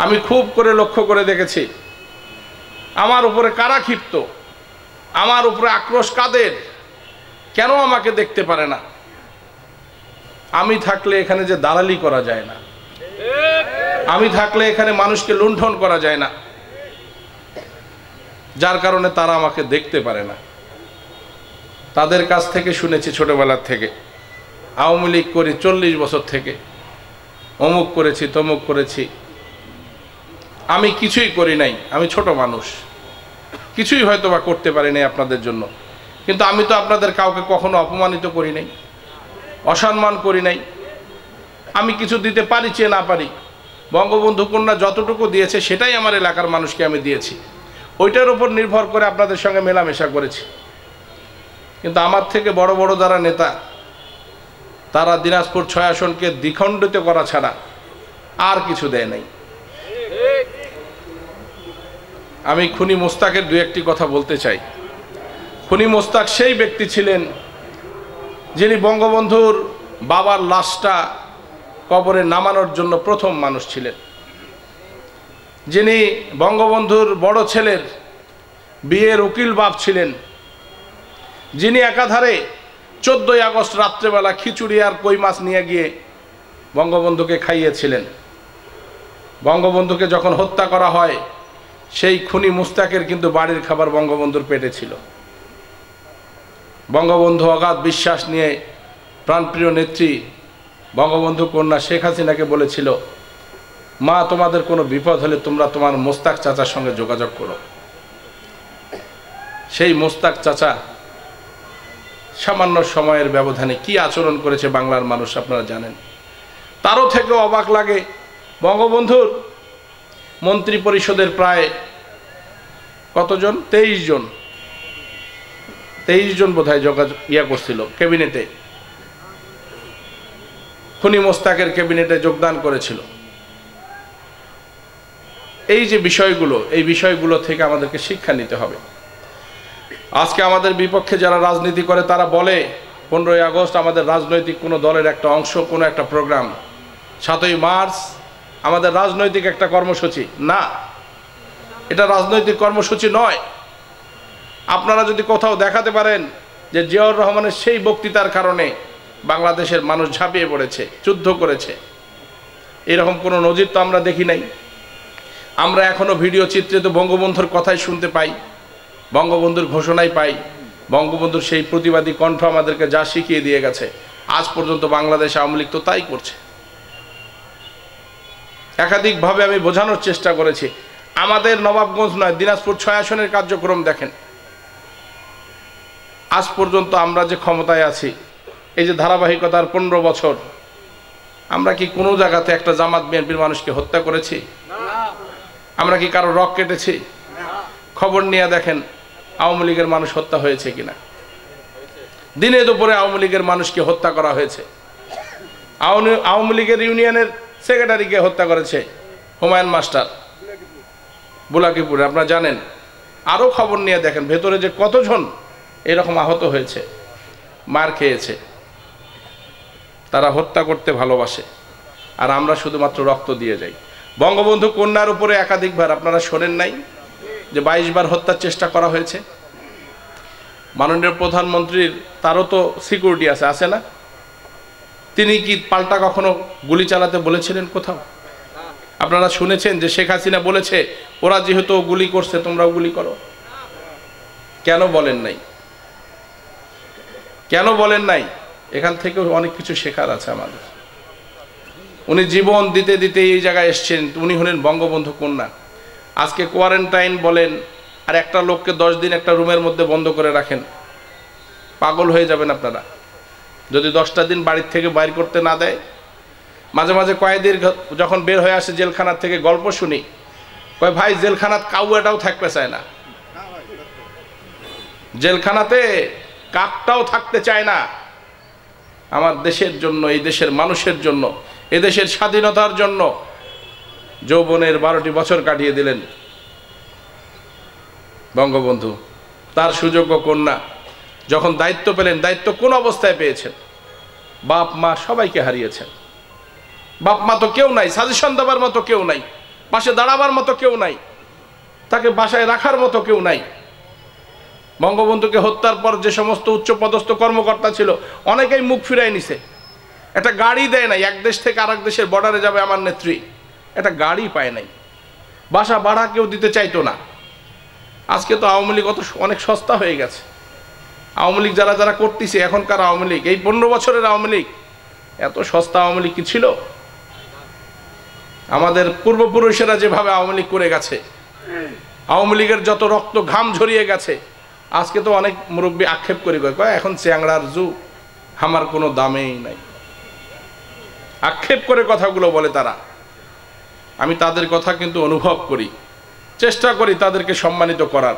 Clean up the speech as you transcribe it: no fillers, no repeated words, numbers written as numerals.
আমি খুব করে লক্ষ্য করে দেখেছি আমার উপরে কারা ক্ষিপ্ত, আমার উপরে আক্রোশ কাদের, কেন আমাকে দেখতে পারে না? আমি থাকলে এখানে যে দালালি করা যায় না, আমি থাকলে এখানে মানুষকে লুণ্ঠন করা যায় না, যার কারণে তারা আমাকে দেখতে পারে না। তাদের কাছ থেকে শুনেছি ছোটবেলার থেকে, আওয়ামী লীগ করি 40 বছর থেকে, অমুক করেছি তমুক করেছি। আমি কিছুই করি নাই, আমি ছোট মানুষ, কিছুই হয়তো বা করতে পারি নাই আপনাদের জন্য, কিন্তু আমি তো আপনাদের কাউকে কখনো অপমানিত করি নাই, অসম্মান করি নাই। আমি কিছু দিতে পারি চেয়ে না পারি, বঙ্গবন্ধু কন্যা যতটুকু দিয়েছে সেটাই আমার এলাকার মানুষকে আমি দিয়েছি, ওইটার উপর নির্ভর করে আপনাদের সঙ্গে মেলামেশা করেছি। কিন্তু আমার থেকে বড় বড় যারা নেতা, তারা দিনাজপুর 6 আসনকে দ্বিখণ্ডিত করা ছাড়া আর কিছু দেয় নাই। আমি খুনি মোস্তাকের দু একটি কথা বলতে চাই। খুনি মোস্তাক সেই ব্যক্তি ছিলেন যিনি বঙ্গবন্ধুর বাবার লাশটা কবরে নামানোর জন্য প্রথম মানুষ ছিলেন, যিনি বঙ্গবন্ধুর বড় ছেলের বিয়ের উকিল বাপ ছিলেন, যিনি একাধারে 14ই আগস্ট রাত্রেবেলা খিচুড়ি আর কই মাছ নিয়ে গিয়ে বঙ্গবন্ধুকে খাইয়েছিলেন। বঙ্গবন্ধুকে যখন হত্যা করা হয়, সেই খুনি মুস্তাকের কিন্তু বাড়ির খাবার বঙ্গবন্ধুর পেটে ছিল। বঙ্গবন্ধু অগাধ বিশ্বাস নিয়ে প্রাণপ্রিয় নেত্রী বঙ্গবন্ধু কন্যা শেখ হাসিনাকে বলেছিল, মা, তোমাদের কোনো বিপদ হলে তোমরা তোমার মোস্তাক চাচার সঙ্গে যোগাযোগ করো। সেই মোস্তাক চাচা সামান্য সময়ের ব্যবধানে কি আচরণ করেছে বাংলার মানুষ আপনারা জানেন। তারও থেকেও অবাক লাগে, বঙ্গবন্ধুর মন্ত্রী পরিষদের প্রায় কতজন, 23 জন বোধহয় যোগাযোগ করছিল ক্যাবিনেটে, খুনি মোস্তাকের ক্যাবিনেটে যোগদান করেছিল। এই যে বিষয়গুলো, এই বিষয়গুলো থেকে আমাদেরকে শিক্ষা নিতে হবে। আজকে আমাদের বিপক্ষে যারা রাজনীতি করে তারা বলে 15ই আগস্ট আমাদের রাজনৈতিক কোনো দলের একটা অংশ, কোনো একটা প্রোগ্রাম, 7ই মার্চ আমাদের রাজনৈতিক একটা কর্মসূচি। না, এটা রাজনৈতিক কর্মসূচি নয়। আপনারা যদি কোথাও দেখাতে পারেন যে জিয়াউর রহমানের সেই বক্তৃতার কারণে বাংলাদেশের মানুষ ঝাঁপিয়ে পড়েছে, যুদ্ধ করেছে, এরকম কোনো নজির তো আমরা দেখি নাই। আমরা এখনো ভিডিও চিত্রে তো বঙ্গবন্ধুর কথাই শুনতে পাই, বঙ্গবন্ধুর ঘোষণাই পাই, বঙ্গবন্ধুর সেই প্রতিবাদী কণ্ঠ আমাদেরকে যা শিখিয়ে দিয়ে গেছে, আজ পর্যন্ত বাংলাদেশ আওয়ামী লীগ তো তাই করছে। একাধিকভাবে আমি বোঝানোর চেষ্টা করেছি, আমাদের নবাবগঞ্জ নয়, দিনাজপুর 6 আসনের কার্যক্রম দেখেন। আজ পর্যন্ত আমরা যে ক্ষমতায় আছি, এই যে ধারাবাহিকতার 15 বছর, আমরা কি কোনো জায়গাতে একটা জামাত বিএনপির মানুষকে হত্যা করেছি? আমরা কি কারো রক কেটেছি? খবর নিয়ে দেখেন আওয়ামী লীগের মানুষ হত্যা হয়েছে কিনা। দিনে দুপুরে আওয়ামী লীগের মানুষকে হত্যা করা হয়েছে। আওয়ামী লীগের ইউনিয়নের সেক্রেটারিকে হত্যা করেছে হুমায়ুন মাস্টার বুলাকিপুরে, আপনারা জানেন। আরও খবর নিয়ে দেখেন ভেতরে যে কতজন এরকম আহত হয়েছে, মার খেয়েছে। তারা হত্যা করতে ভালোবাসে, আর আমরা শুধুমাত্র রক্ত দিয়ে যাই। বঙ্গবন্ধু কন্যার উপরে একাধিকবার আপনারা শোনেন নাই যে 22 বার হত্যার চেষ্টা করা হয়েছে। মাননীয় প্রধানমন্ত্রীর তারও তো সিকিউরিটি আছে না? তিনি কি পাল্টা কখনো গুলি চালাতে বলেছিলেন কোথাও? আপনারা শুনেছেন যে শেখ হাসিনা বলেছে, ওরা যেহেতু গুলি করছে তোমরাও গুলি করো? কেন বলেন নাই? কেন বলেন নাই? এখান থেকেও অনেক কিছু শেখার আছে আমাদের। উনি জীবন দিতে দিতে এই জায়গায় এসছেন, উনি হলেন বঙ্গবন্ধু কন্যা। আজকে কোয়ারেন্টাইন বলেন, আর একটা লোককে 10 দিন একটা রুমের মধ্যে বন্ধ করে রাখেন, পাগল হয়ে যাবেন আপনারা যদি 10টা দিন বাড়ির থেকে বাইর করতে না দেয়। মাঝে মাঝে কয়েদির যখন বের হয়ে আসে জেলখানার থেকে, গল্প শুনি, কয় ভাই জেলখানাত কাউয়াটাও থাকতে চায় না, জেলখানাতে কাকটাও থাকতে চায় না। আমার দেশের জন্য, এই দেশের মানুষের জন্য, এদেশের স্বাধীনতার জন্য যৌবনের 12টি বছর কাটিয়ে দিলেন বঙ্গবন্ধু। তার সুযোগ্য কন্যা যখন দায়িত্ব পেলেন, দায়িত্ব কোন অবস্থায় পেয়েছেন? বাপ মা সবাইকে হারিয়েছেন। বাপ মা তো কেউ নাই, সাজেশন দেওয়ার মতো কেউ নাই। পাশে দাঁড়াবার মতো কেউ নাই, তাকে বাসায় রাখার মতো কেউ নাই। বঙ্গবন্ধুকে হত্যার পর যে সমস্ত উচ্চপদস্থ কর্মকর্তা ছিল অনেকেই মুখ ফিরাই নিছে। একটা গাড়ি দেয় নাই, এক দেশ থেকে আরেক দেশের বর্ডারে যাবে আমার নেত্রী, একটা গাড়ি পায় নাই, বাসা ভাড়া কেউ দিতে চাইতো না। আজকে তো আওয়ামী লীগ অনেক সস্তা হয়ে গেছে। আওয়ামী লীগ যারা যারা করতেছে এখনকার আওয়ামী লীগ, এই 15 বছরের আওয়ামী লীগ, এত সস্তা আওয়ামী লীগ কি ছিল? আমাদের পূর্বপুরুষেরা যেভাবে আওয়ামী লীগ করে গেছে, আওয়ামী লীগের যত রক্ত ঘাম ঝরিয়ে গেছে, আজকে তো অনেক মুরব্বী আক্ষেপ করে কয় এখন চ্যাংড়ার যুগ, আমার কোনো দামেই নাই, আক্ষেপ করে কথাগুলো বলে তারা। আমি তাদের কথা কিন্তু অনুভব করি, চেষ্টা করি তাদেরকে সম্মানিত করার।